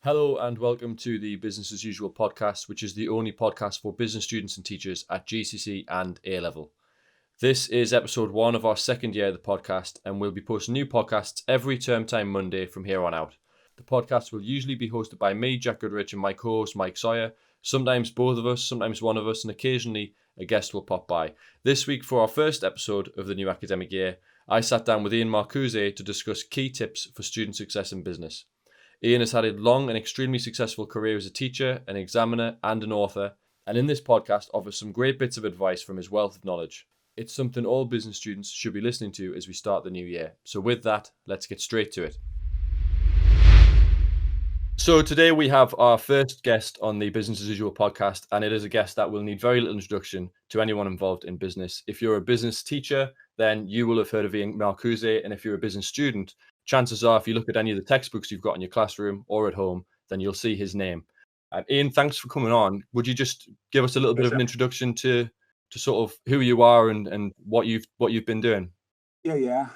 Hello and welcome to the Business As Usual podcast, which is the only podcast for business students and teachers at GCSE and A level. This is episode 1 of our second year of the podcast, and we'll be posting new podcasts every term time Monday from here on out. The podcast will usually be hosted by me, Jack Goodrich, and my co-host Mike Sawyer. Sometimes both of us, sometimes one of us, and occasionally a guest will pop by. This week, for our first episode of the new academic year, I sat down with Ian Marcouse to discuss key tips for student success in business. Ian has had a long and extremely successful career as a teacher, an examiner, and an author, and in this podcast offers some great bits of advice from his wealth of knowledge. It's something all business students should be listening to as we start the new year. So with that, let's get straight to it. So today we have our first guest on the Business As Usual podcast, and it is a guest that will need very little introduction to anyone involved in business. If you're a business teacher, then you will have heard of Ian Marcouse, and if you're a business student, chances are, if you look at any of the textbooks you've got in your classroom or at home, then you'll see his name. Ian, thanks for coming on. Would you just give us a little bit of an introduction to sort of who you are and what you've been doing? Yeah.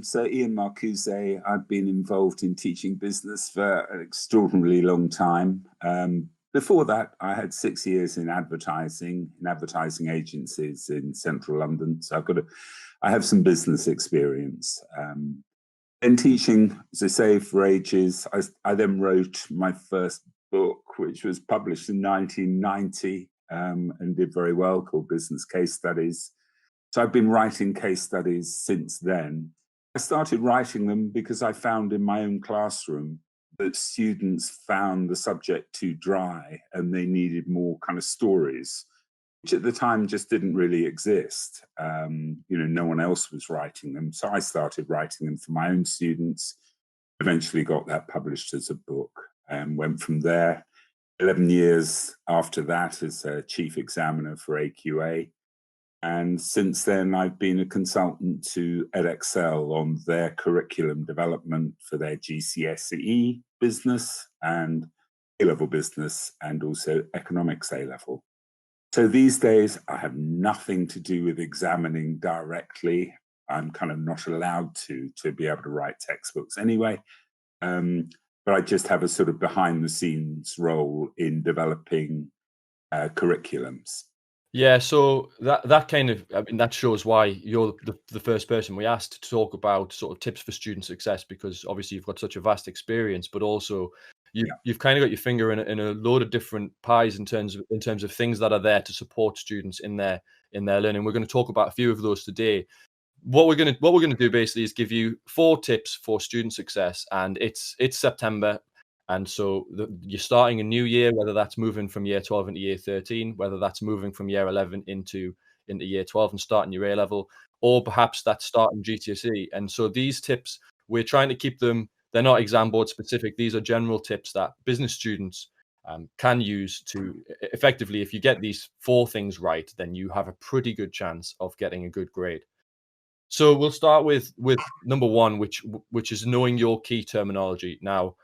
So Ian Marcouse, I've been involved in teaching business for an extraordinarily long time. Before that, I had 6 years in advertising agencies in central London. So I have some business experience. Been teaching, as I say, for ages. I then wrote my first book, which was published in 1990 and did very well, called Business Case Studies. So I've been writing case studies since then. I started writing them because I found in my own classroom that students found the subject too dry and they needed more kind of stories, which at the time just didn't really exist. No one else was writing them. So I started writing them for my own students, eventually got that published as a book and went from there. 11 years after that as a chief examiner for AQA. And since then, I've been a consultant to Edexcel on their curriculum development for their GCSE business and A-level business and also economics A-level. So these days, I have nothing to do with examining directly. I'm kind of not allowed to be able to write textbooks anyway. But I just have a sort of behind the scenes role in developing curriculums. Yeah, so that kind of, that shows why you're the first person we asked to talk about sort of tips for student success, because obviously you've got such a vast experience, but also you've kind of got your finger in a load of different pies in terms of things that are there to support students in their learning. We're going to talk about a few of those today. What we're going to do basically is give you 4 tips for student success, and it's September. And so you're starting a new year, whether that's moving from year 12 into year 13, whether that's moving from year 11 into year 12 and starting your A level, or perhaps that's starting GCSE. And so these tips, we're trying to keep them, they're not exam board specific. These are general tips that business students can use to effectively, if you get these 4 things right, then you have a pretty good chance of getting a good grade. So we'll start with number 1, which is knowing your key terminology. Now,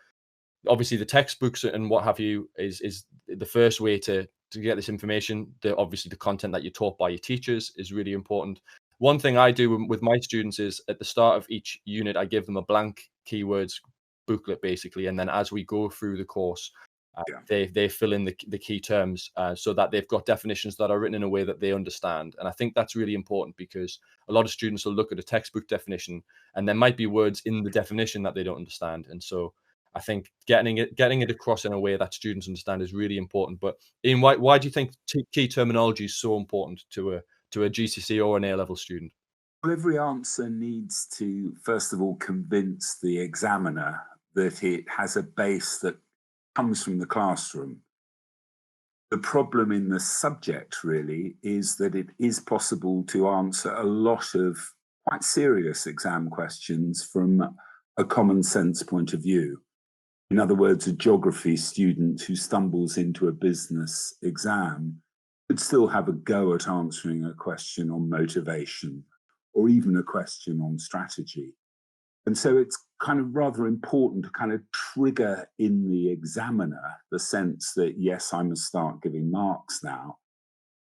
obviously the textbooks and what have you is the first way to get this information. Obviously the content that you're taught by your teachers is really important. One thing I do with my students is at the start of each unit, I give them a blank keywords booklet basically. And then as we go through the course, they fill in the key terms so that they've got definitions that are written in a way that they understand. And I think that's really important because a lot of students will look at a textbook definition and there might be words in the definition that they don't understand. And so I think getting it across in a way that students understand is really important. But Ian, why do you think key terminology is so important to a GCSE or an A-level student? Well, every answer needs to, first of all, convince the examiner that it has a base that comes from the classroom. The problem in the subject really is that it is possible to answer a lot of quite serious exam questions from a common sense point of view. In other words, a geography student who stumbles into a business exam could still have a go at answering a question on motivation or even a question on strategy. And so it's kind of rather important to kind of trigger in the examiner the sense that, yes, I must start giving marks now.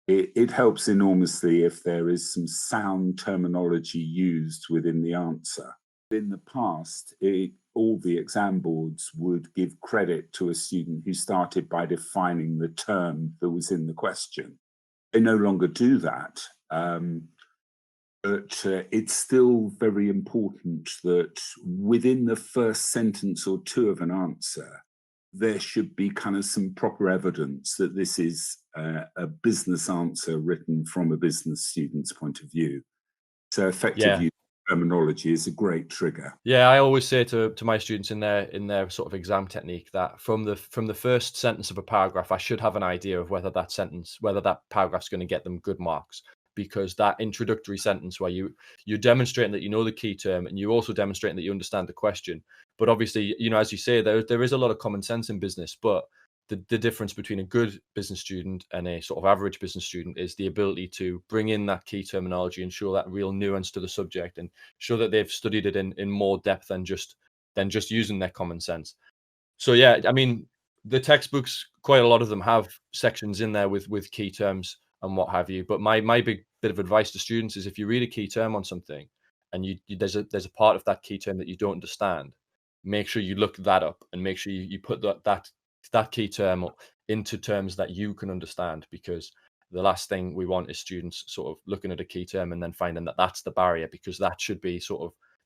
It helps enormously if there is some sound terminology used within the answer. In the past, it all the exam boards would give credit to a student who started by defining the term that was in the question. They no longer do that. But it's still very important that within the first sentence or two of an answer, there should be kind of some proper evidence that this is a business answer written from a business student's point of view. So effective use of terminology is a great trigger. Yeah, I always say to my students in their sort of exam technique that from the first sentence of a paragraph, I should have an idea of whether that paragraph's going to get them good marks. Because that introductory sentence where you're demonstrating that you know the key term and you're also demonstrating that you understand the question. But obviously, as you say, there is a lot of common sense in business, but the difference between a good business student and a sort of average business student is the ability to bring in that key terminology and show that real nuance to the subject and show that they've studied it in more depth than just using their common sense. So yeah, I mean, the textbooks, quite a lot of them have sections in there with key terms and what have you. But my big bit of advice to students is if you read a key term on something and there's a part of that key term that you don't understand, make sure you look that up and make sure you put that key term into terms that you can understand, because the last thing we want is students sort of looking at a key term and then finding that that's the barrier, because that should be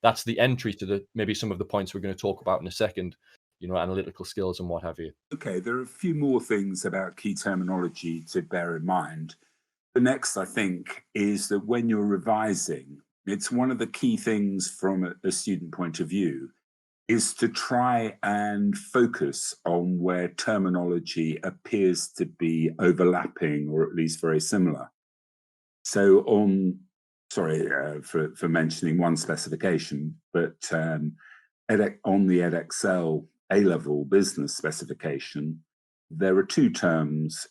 that's the entry to maybe some of the points we're going to talk about in a second, analytical skills and what have you. Okay, there are a few more things about key terminology to bear in mind. The next, I think, is that when you're revising, it's one of the key things from a student point of view is to try and focus on where terminology appears to be overlapping or at least very similar. So for mentioning one specification, but on the Edexcel A-level business specification, there are two terms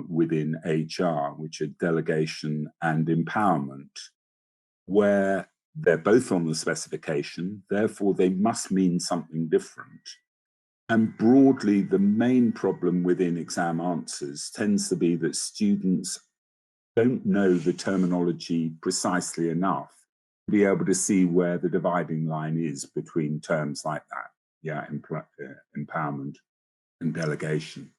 within HR, which are delegation and empowerment, where they're both on the specification, therefore they must mean something different. And broadly, the main problem within exam answers tends to be that students don't know the terminology precisely enough to be able to see where the dividing line is between terms like that. Yeah, empowerment and delegation.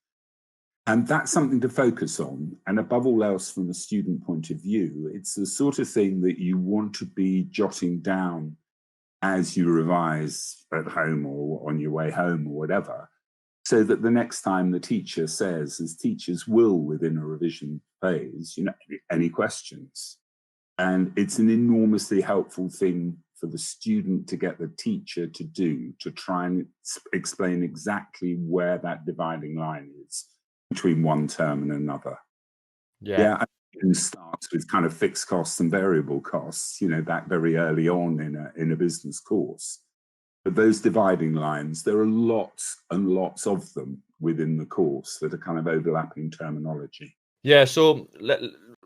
And that's something to focus on. And above all else, from a student point of view, it's the sort of thing that you want to be jotting down as you revise at home or on your way home or whatever, so that the next time the teacher says, as teachers will within a revision phase, any questions. And it's an enormously helpful thing for the student to get the teacher to do, to try and explain exactly where that dividing line is between one term and another. Yeah, it starts with kind of fixed costs and variable costs, back very early on in a business course. But those dividing lines, there are lots and lots of them within the course that are kind of overlapping terminology. Yeah, so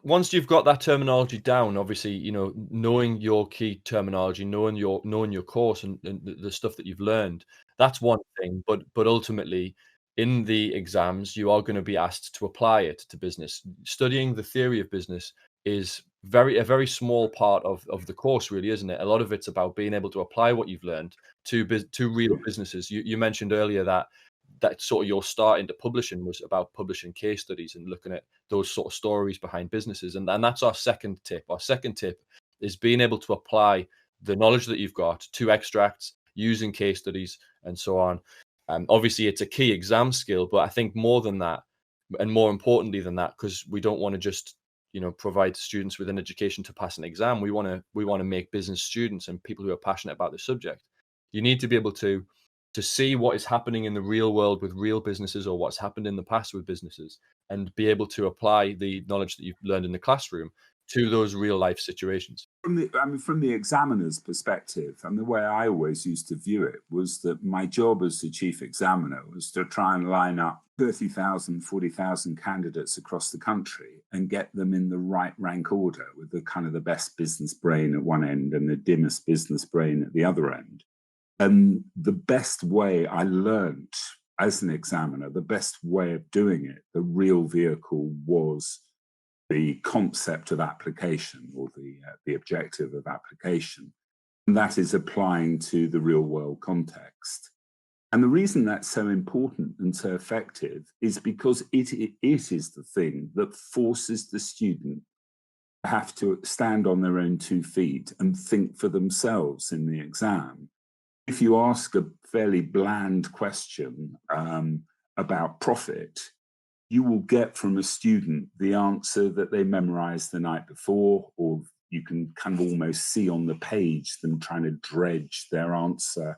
once you've got that terminology down, obviously, knowing your key terminology, knowing your course and the stuff that you've learned, that's one thing. But ultimately, in the exams, you are going to be asked to apply it to business. Studying the theory of business is a very small part of the course, really, isn't it? A lot of it's about being able to apply what you've learned to real businesses. You mentioned earlier that sort of your start into publishing was about publishing case studies and looking at those sort of stories behind businesses. And that's our second tip. Our second tip is being able to apply the knowledge that you've got to extracts, using case studies and so on. Obviously, it's a key exam skill, but I think more than that, and more importantly than that, because we don't want to just provide students with an education to pass an exam. We want to make business students and people who are passionate about the subject. You need to be able to see what is happening in the real world with real businesses, or what's happened in the past with businesses, and be able to apply the knowledge that you've learned in the classroom to those real life situations. From the examiner's perspective, and the way I always used to view it was that my job as the chief examiner was to try and line up 30,000, 40,000 candidates across the country and get them in the right rank order, with the kind of the best business brain at one end and the dimmest business brain at the other end. And the best way I learned as an examiner, the best way of doing it, the real vehicle, was the concept of application, or the objective of application. And that is applying to the real world context. And the reason that's so important and so effective is because it is the thing that forces the student to have to stand on their own 2 feet and think for themselves in the exam. If you ask a fairly bland question about profit, you will get from a student the answer that they memorized the night before, or you can kind of almost see on the page them trying to dredge their answer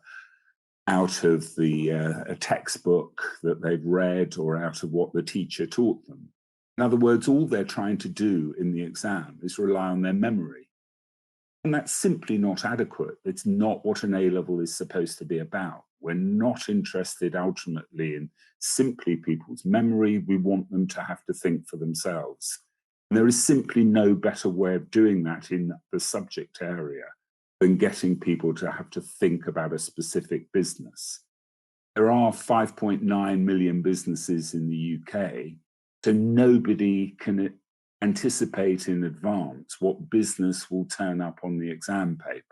out of a textbook that they've read or out of what the teacher taught them. In other words, all they're trying to do in the exam is rely on their memory. And that's simply not adequate. It's not what an A-level is supposed to be about. We're not interested ultimately in simply people's memory. We want them to have to think for themselves. And there is simply no better way of doing that in the subject area than getting people to have to think about a specific business. There are 5.9 million businesses in the UK, so nobody can anticipate in advance what business will turn up on the exam paper.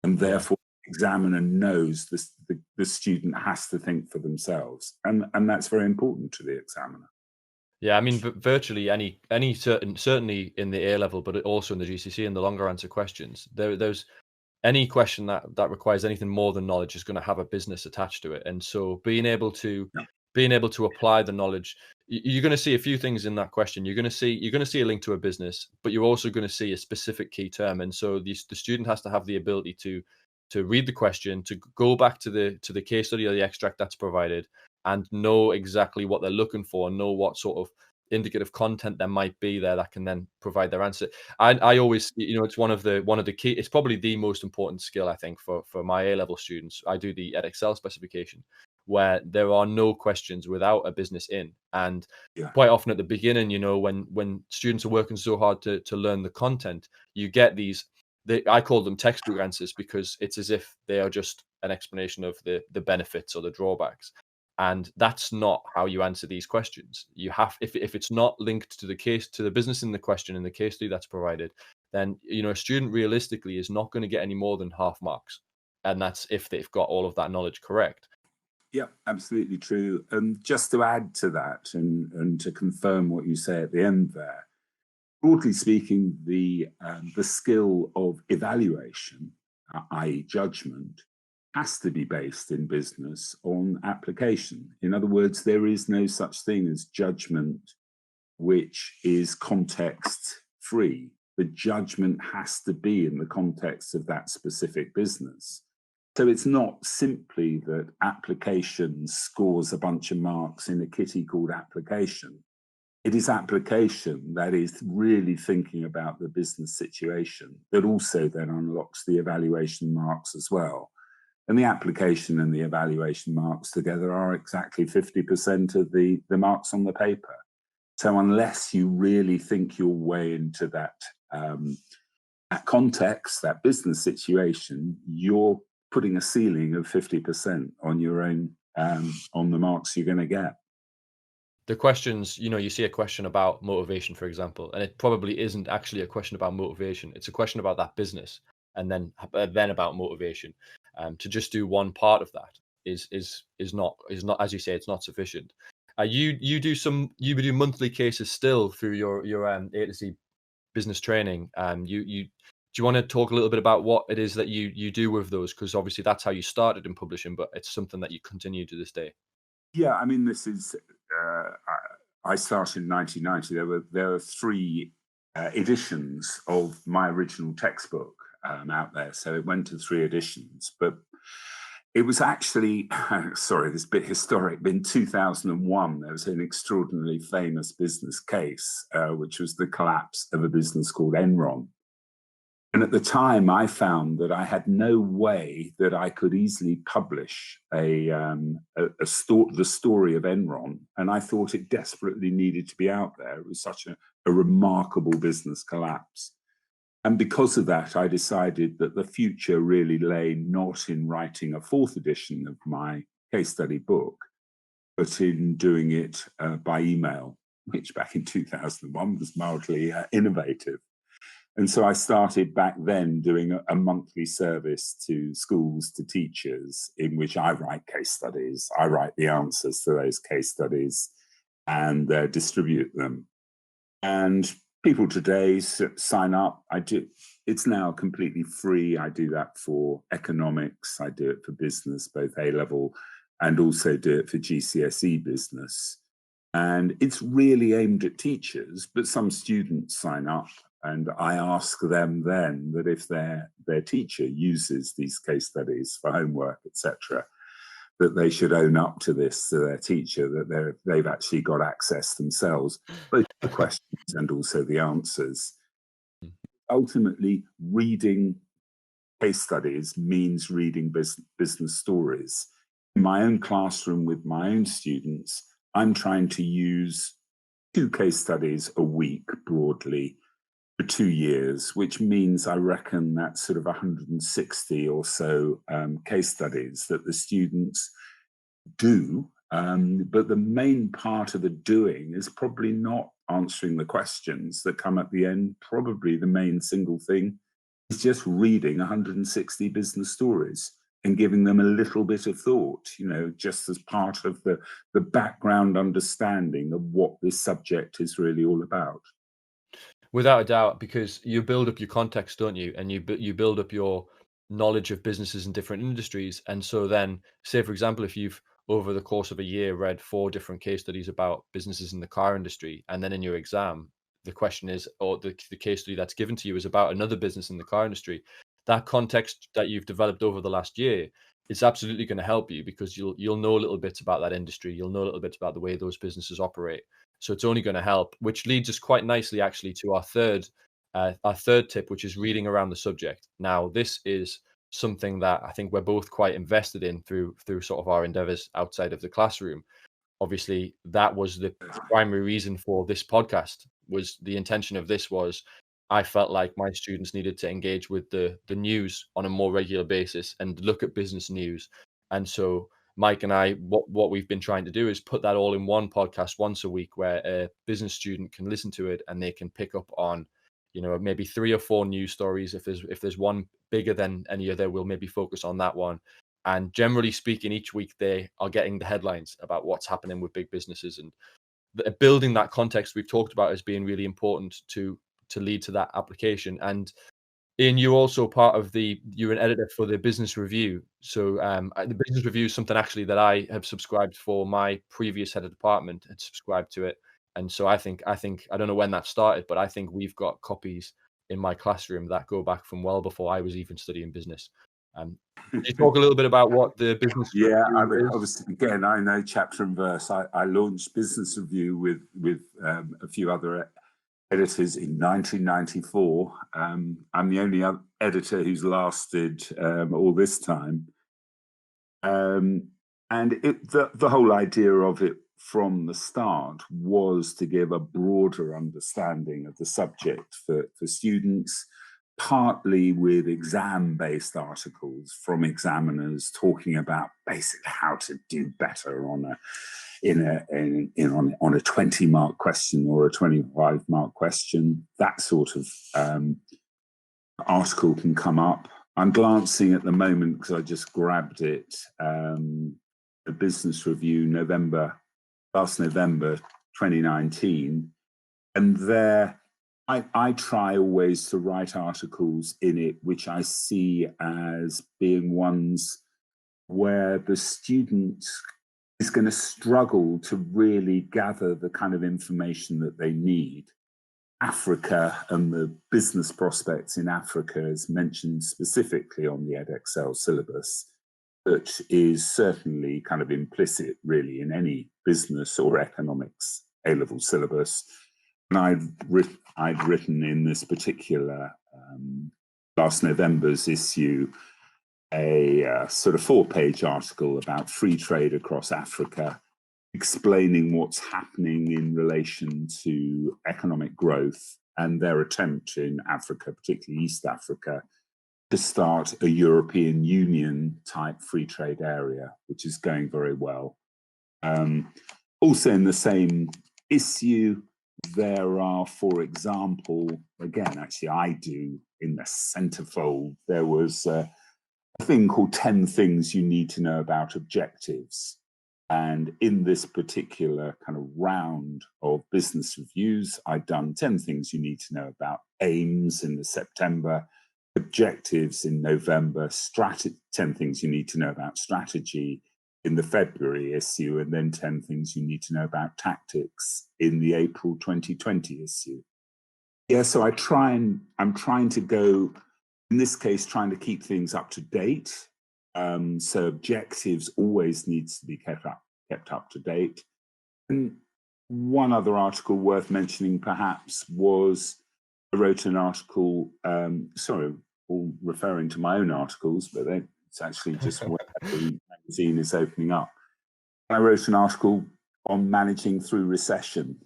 And therefore, the examiner knows the student has to think for themselves. And that's very important to the examiner. Yeah, I mean, virtually any certainly in the A level, but also in the GCSE and the longer answer questions, there's any question that requires anything more than knowledge is going to have a business attached to it. And so being able to apply the knowledge, you're going to see a few things in that question. You're going to see a link to a business, but you're also going to see a specific key term. And so the student has to have the ability to read the question, to go back to the case study or the extract that's provided, and know exactly what they're looking for, and know what sort of indicative content there might be there that can then provide their answer. I always, it's one of the key, it's probably the most important skill, I think, for my A-level students. I do the Edexcel specification, where there are no questions without a business in. And quite often at the beginning, when students are working so hard to learn the content, you get these, I call them textbook answers, because it's as if they are just an explanation of the benefits or the drawbacks. And that's not how you answer these questions. You have, if it's not linked to the business in the question and the case study that's provided, then a student realistically is not going to get any more than half marks, and that's if they've got all of that knowledge correct. Yeah, absolutely true. And just to add to that, and to confirm what you say at the end there, broadly speaking, the skill of evaluation, i.e. judgment, has to be based in business on application. In other words, there is no such thing as judgment which is context free. The judgment has to be in the context of that specific business. So it's not simply that application scores a bunch of marks in a kitty called application. It is application that is really thinking about the business situation that also then unlocks the evaluation marks as well. And the application and the evaluation marks together are exactly 50% of the marks on the paper. So unless you really think your way into that context, that business situation, you're putting a ceiling of 50% on your own, on the marks you're going to get. The questions, you see a question about motivation, for example, and it probably isn't actually a question about motivation. It's a question about that business, and then about motivation. To just do one part of that is not, as you say, it's not sufficient. You do monthly cases still through your A to Z business training. Do you want to talk a little bit about what it is that you do with those? Because obviously that's how you started in publishing, but it's something that you continue to this day. Yeah, I mean, this is. I started in 1990. There were 3 editions of my original textbook out there, so it went to 3 editions. But it was actually, sorry, this bit historic. In 2001, there was an extraordinarily famous business case, which was the collapse of a business called Enron. And at the time, I found that I had no way that I could easily publish the story of Enron, and I thought it desperately needed to be out there. It was such a remarkable business collapse. And because of that, I decided that the future really lay not in writing a 4th edition of my case study book, but in doing it by email, which back in 2001 was mildly innovative. And so I started back then doing a monthly service to schools, to teachers, in which I write case studies. I write the answers to those case studies and distribute them. And people today sign up. I do. It's now completely free. I do that for economics. I do it for business, both A-level, and also do it for GCSE business. And it's really aimed at teachers, but some students sign up, and I ask them then that if their teacher uses these case studies for homework, etc., that they should own up to this to their teacher, that they've actually got access themselves, both the questions and also the answers. Ultimately, reading case studies means reading business stories. In my own classroom with my own students, I'm trying to use 2 case studies a week broadly for 2 years, which means I reckon that's sort of 160 or so case studies that the students do. But the main part of the doing is probably not answering the questions that come at the end. Probably the main single thing is just reading 160 business stories and giving them a little bit of thought, just as part of the background understanding of what this subject is really all about. Without a doubt, because you build up your context, don't you? And you build up your knowledge of businesses in different industries. And so then, say for example, if you've over the course of a year read 4 different case studies about businesses in the car industry, and then in your exam, the question is, or the case study that's given to you is about another business in the car industry, that context that you've developed over the last year is absolutely going to help you, because you'll know a little bit about that industry, you'll know a little bit about the way those businesses operate. So it's only going to help, which leads us quite nicely actually to our third tip, which is reading around the subject. Now, this is something that I think we're both quite invested in through sort of our endeavors outside of the classroom. Obviously, that was the primary reason for this podcast. Was the intention of this was I felt like my students needed to engage with the news on a more regular basis and look at business news. And so Mike and I, what we've been trying to do is put that all in one podcast once a week, where a business student can listen to it and they can pick up on, maybe 3 or 4 news stories. If there's one bigger than any other, we'll maybe focus on that one. And generally speaking, each week they are getting the headlines about what's happening with big businesses, and building that context we've talked about as being really important to lead to that application. And Ian, you're also you're an editor for the Business Review. So the Business Review is something actually that I have subscribed for. My previous head of department had subscribed to it. And so I think, I don't know when that started, but I think we've got copies in my classroom that go back from well before I was even studying business. Can you talk a little bit about what the Business Yeah, Review is? obviously, again, I know chapter and verse. I launched Business Review with a few other editors in 1994. I'm the only editor who's lasted all this time. And the whole idea of it from the start was to give a broader understanding of the subject for students, partly with exam-based articles from examiners talking about basically how to do better on a 20-mark question or a 25-mark question. That sort of article can come up. I'm glancing at the moment because I just grabbed it. The Business Review, last November 2019, and there I try always to write articles in it which I see as being ones where the student is going to struggle to really gather the kind of information that they need. Africa and the business prospects in Africa is mentioned specifically on the Edexcel syllabus, that is certainly kind of implicit really in any business or economics A-level syllabus. And I'd written in this particular last November's issue a sort of 4-page article about free trade across Africa, explaining what's happening in relation to economic growth and their attempt in Africa, particularly East Africa, to start a European Union type free trade area, which is going very well. Also in the same issue, there are, for example, again, actually, I do in the centerfold, there was a thing called 10 things you need to know about objectives. And in this particular kind of round of business reviews, I'd done 10 things you need to know about aims in the September, objectives in November, 10 things you need to know about strategy in the February issue, and then 10 things you need to know about tactics in the April 2020 issue. Yeah, so I'm trying to go, in this case, trying to keep things up to date. So objectives always needs to be kept up to date. And one other article worth mentioning perhaps was, I wrote an article, all referring to my own articles, but it's actually just where the magazine is opening up. I wrote an article on managing through recession.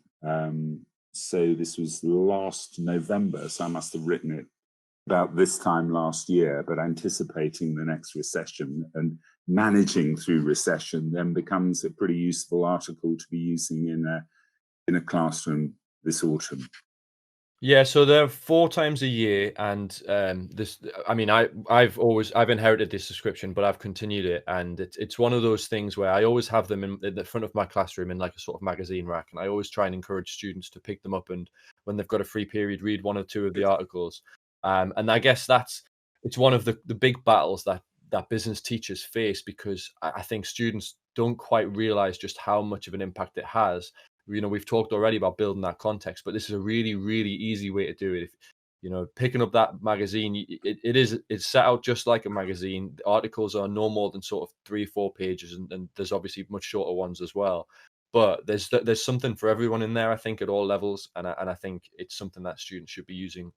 So this was last November, so I must have written it about this time last year, but anticipating the next recession, and managing through recession then becomes a pretty useful article to be using in a classroom this autumn. Yeah, so they're 4 times a year, and this. I mean, I've inherited this subscription, but I've continued it, and it's one of those things where I always have them in the front of my classroom in like a sort of magazine rack, and I always try and encourage students to pick them up, and when they've got a free period, read 1 or 2 of the articles. And I guess it's one of the big battles that business teachers face, because I think students don't quite realize just how much of an impact it has. We've talked already about building that context, but this is a really, really easy way to do it. Picking up that magazine, it's set out just like a magazine. The articles are no more than sort of 3 or 4 pages, and there's obviously much shorter ones as well. But there's something for everyone in there, I think, at all levels, and I think it's something that students should be using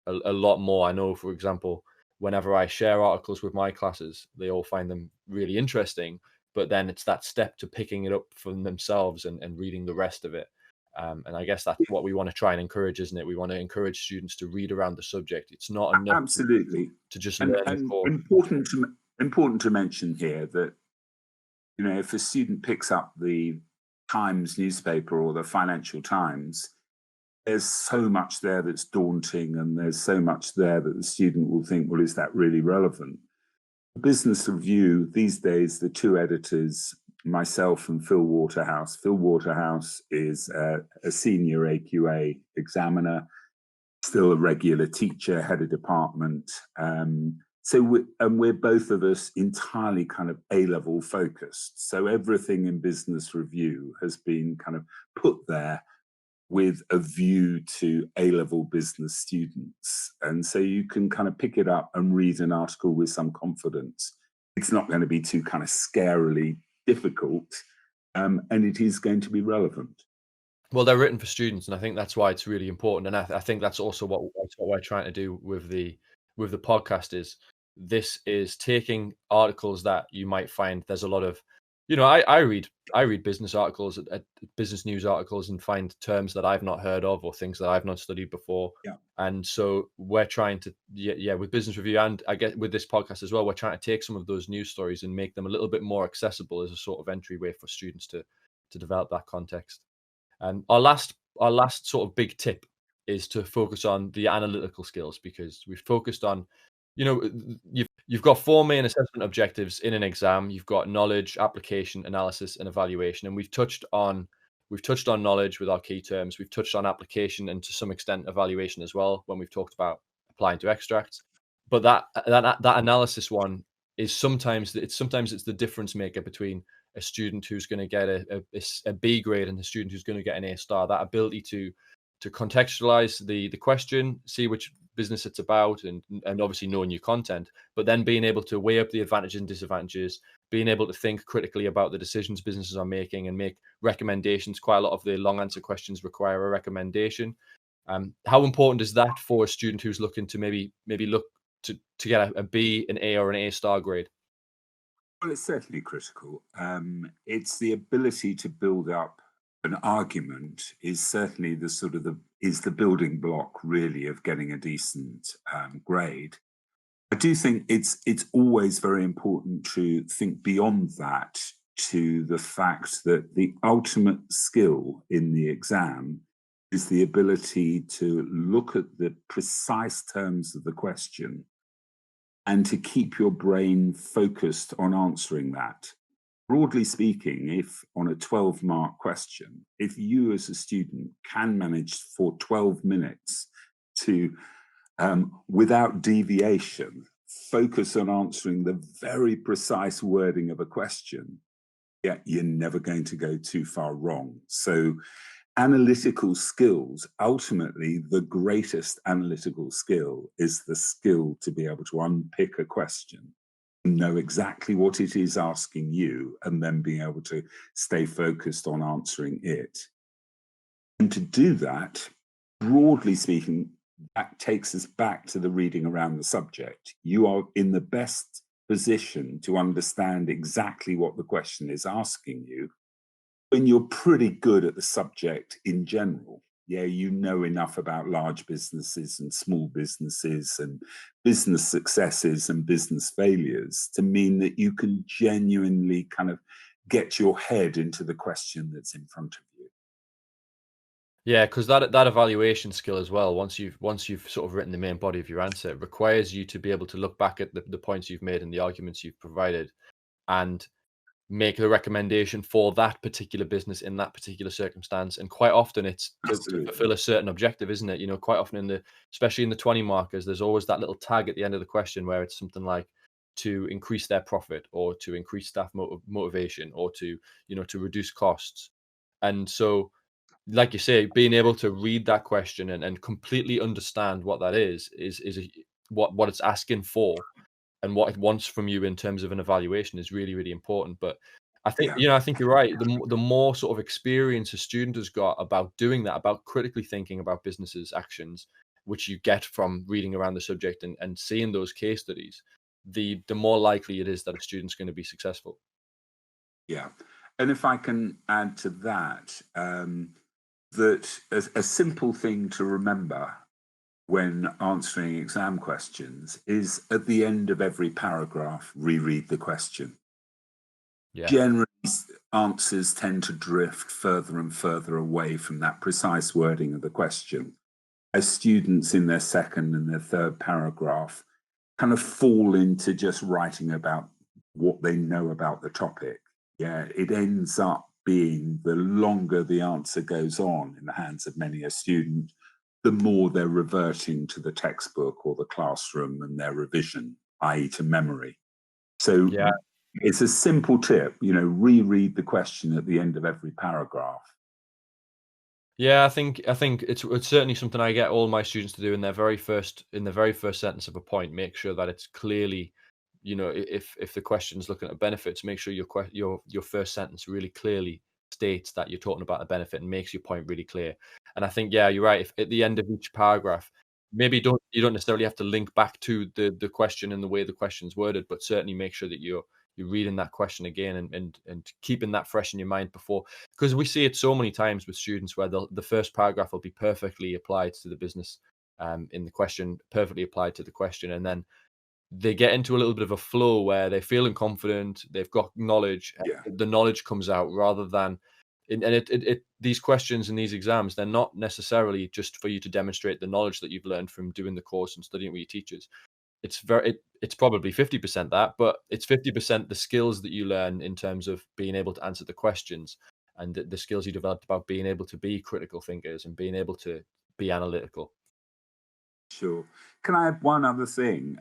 a lot more. I know, for example, whenever I share articles with my classes, they all find them really interesting. But then it's that step to picking it up for themselves and reading the rest of it. And I guess that's what we want to try and encourage, isn't it? We want to encourage students to read around the subject. It's not enough absolutely to just learn the core. Important to mention here that if a student picks up the Times newspaper or the Financial Times, there's so much there that's daunting, and there's so much there that the student will think, well, is that really relevant? Business Review, these days, the 2 editors, myself and Phil Waterhouse. Phil Waterhouse is a senior AQA examiner, still a regular teacher, head of department. We're both of us entirely kind of A-level focused. So everything in Business Review has been kind of put there with a view to A-level business students. And so you can kind of pick it up and read an article with some confidence. It's not going to be too kind of scarily difficult, and it is going to be relevant. Well, they're written for students, and I think that's why it's really important. And I think that's also what we're trying to do with the podcast. This is taking articles that you might find there's a lot of, I read business articles, business news articles, and find terms that I've not heard of or things that I've not studied before. Yeah. And so we're trying to, with Business Review, and I get with this podcast as well, we're trying to take some of those news stories and make them a little bit more accessible as a sort of entryway for students to develop that context. And our last sort of big tip is to focus on the analytical skills, because we've focused on, you've got 4 main assessment objectives in an exam. You've got knowledge, application, analysis, and evaluation. And we've touched on knowledge with our key terms. We've touched on application and to some extent evaluation as well when we've talked about applying to extracts. But that analysis one is sometimes it's the difference maker between a student who's going to get a B grade and a student who's going to get an A star. That ability to contextualize the question, see which business it's about, and obviously knowing your content, but then being able to weigh up the advantages and disadvantages, being able to think critically about the decisions businesses are making and make recommendations. Quite a lot of the long answer questions require a recommendation. How important is that for a student who's looking to maybe look to get a B, an A, or an A star grade? Well, it's certainly critical. It's the ability to build up an argument is certainly the building block really of getting a decent grade. I do think it's always very important to think beyond that, to the fact that the ultimate skill in the exam is the ability to look at the precise terms of the question and to keep your brain focused on answering that. Broadly speaking, if on a 12-mark question, if you as a student can manage for 12 minutes to, without deviation, focus on answering the very precise wording of a question, yeah, you're never going to go too far wrong. So analytical skills, ultimately, the greatest analytical skill is the skill to be able to unpick a question, know exactly what it is asking you, and then being able to stay focused on answering it. And to do that, broadly speaking, that takes us back to the reading around the subject. You are in the best position to understand exactly what the question is asking you when you're pretty good at the subject in general. Yeah, you know enough about large businesses and small businesses and business successes and business failures to mean that you can genuinely kind of get your head into the question that's in front of you. Yeah, because that evaluation skill as well, once you've sort of written the main body of your answer, it requires you to be able to look back at the points you've made and the arguments you've provided and make the recommendation for that particular business in that particular circumstance. And quite often it's to Absolutely. fulfill a certain objective, isn't it? You know, quite often especially in the 20 markers, there's always that little tag at the end of the question where it's something like to increase their profit or to increase staff motivation or to, to reduce costs. And so, like you say, being able to read that question and completely understand what that what it's asking for and what it wants from you in terms of an evaluation is really, really important. But I think, Yeah. I think you're right. The more sort of experience a student has got about doing that, about critically thinking about businesses' actions, which you get from reading around the subject and seeing those case studies, the more likely it is that a student's going to be successful. Yeah. And if I can add to that, that a simple thing to remember when answering exam questions is at the end of every paragraph, reread the question. Yeah. Generally, answers tend to drift further and further away from that precise wording of the question as students in their second and their third paragraph kind of fall into just writing about what they know about the topic. Yeah, it ends up being the longer the answer goes on in the hands of many a student, the more they're reverting to the textbook or the classroom and their revision, i.e. to memory. So Yeah. it's a simple tip, reread the question at the end of every paragraph. Yeah, I think it's certainly something I get all my students to do in the very first sentence of a point. Make sure that it's clearly, if the question's looking at benefits, make sure your first sentence really clearly states that you're talking about a benefit and makes your point really clear. And I think, yeah, you're right. If at the end of each paragraph, maybe you don't necessarily have to link back to the question and the way the question's worded, but certainly make sure that you're reading that question again and keeping that fresh in your mind before, because we see it so many times with students where the first paragraph will be perfectly applied to the business in the question, perfectly applied to the question, and then they get into a little bit of a flow where they're feeling confident, they've got knowledge, Yeah, the knowledge comes out rather than, these questions and these exams, they're not necessarily just for you to demonstrate the knowledge that you've learned from doing the course and studying with your teachers. It's probably 50% that, but it's 50% the skills that you learn in terms of being able to answer the questions and the skills you developed about being able to be critical thinkers and being able to be analytical. sure. Can I add one other thing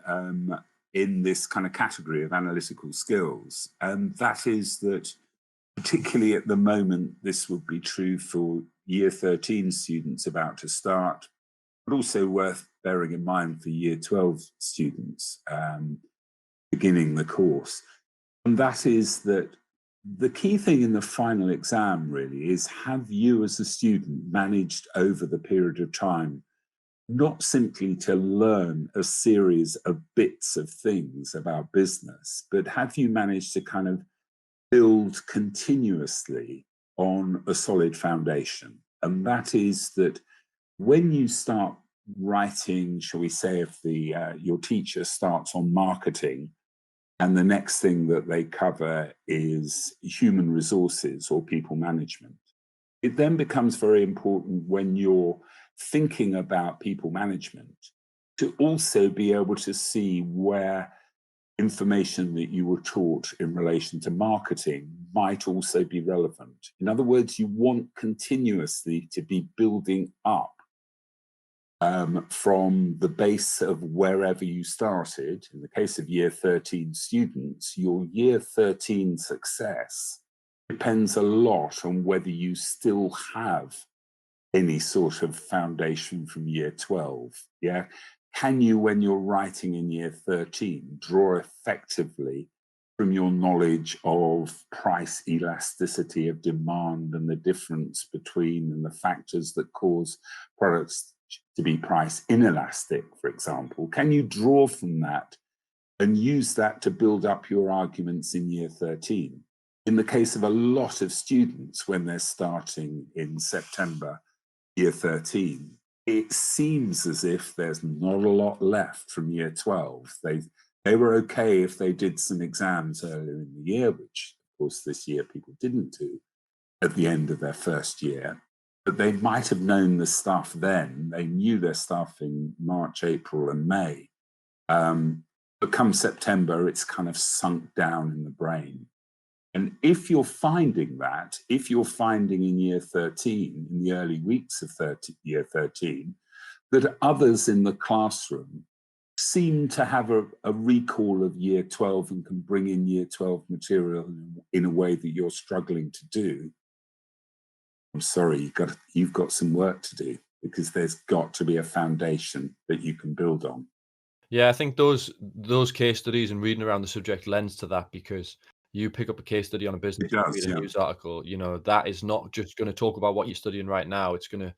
in this kind of category of analytical skills? That is that, particularly at the moment, this would be true for year 13 students about to start, but also worth bearing in mind for year 12 students beginning the course. And that is that the key thing in the final exam really is, have you as a student managed over the period of time not simply to learn a series of bits of things about business, but have you managed to kind of build continuously on a solid foundation? And that is that when you start writing, shall we say, if your teacher starts on marketing and the next thing that they cover is human resources or people management, It then becomes very important when you're thinking about people management to also be able to see where information that you were taught in relation to marketing might also be relevant. In other words, you want continuously to be building up from the base of wherever you started. In the case of year 13 students, your year 13 success depends a lot on whether you still have any sort of foundation from year 12. Yeah. Can you, when you're writing in year 13, draw effectively from your knowledge of price elasticity of demand and the difference between and the factors that cause products to be price inelastic, for example? Can you draw from that and use that to build up your arguments in year 13? In the case of a lot of students, when they're starting in September, year 13, it seems as if there's not a lot left from year 12. They were okay if they did some exams earlier in the year, which of course this year people didn't do at the end of their first year, but they might have known the stuff then. They knew their stuff in March, April and May. But come September, it's kind of sunk down in the brain. And if you're finding that, if you're finding in year 13, in the early weeks of year 13, that others in the classroom seem to have a recall of year 12 and can bring in year 12 material in a way that you're struggling to do, I'm sorry, you've got some work to do, because there's got to be a foundation that you can build on. Yeah, I think those case studies and reading around the subject lends to that, because you pick up a case study on a business, read a news article, that is not just going to talk about what you're studying right now. There's going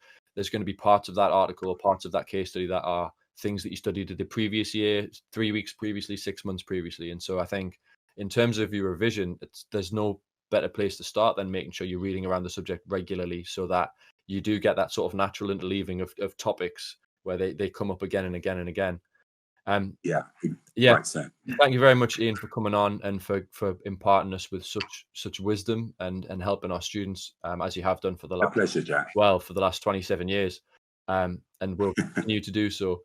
to be parts of that article or parts of that case study that are things that you studied the previous year, 3 weeks previously, 6 months previously. And so I think in terms of your revision, there's no better place to start than making sure you're reading around the subject regularly, so that you do get that sort of natural interleaving of topics where they come up again and again and again. Yeah. Right, so. Thank you very much, Ian, for coming on and for imparting us with such wisdom and helping our students, as you have done for the last, pleasure, Jack. Well, for the last 27 years, and will continue to do so.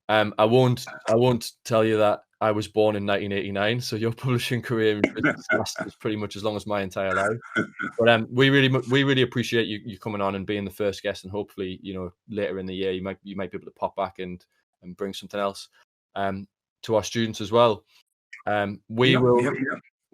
I won't tell you that I was born in 1989, so your publishing career is pretty much as long as my entire life. But we really appreciate you coming on and being the first guest, and hopefully, later in the year you might be able to pop back and bring something else to our students as well.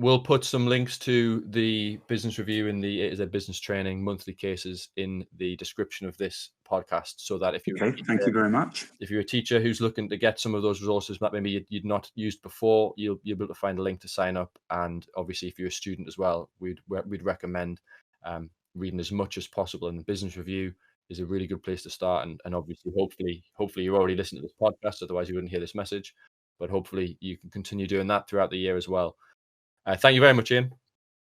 We'll put some links to the business review and the A to Z business training monthly cases in the description of this podcast, so that if you're thank you very much. If you're a teacher who's looking to get some of those resources that maybe you'd not used before, you'll be able to find a link to sign up. And obviously, if you're a student as well, we'd recommend reading as much as possible. And the business review is a really good place to start. And obviously, hopefully you're already listening to this podcast. Otherwise, you wouldn't hear this message. But hopefully, you can continue doing that throughout the year as well. Thank you very much, Ian.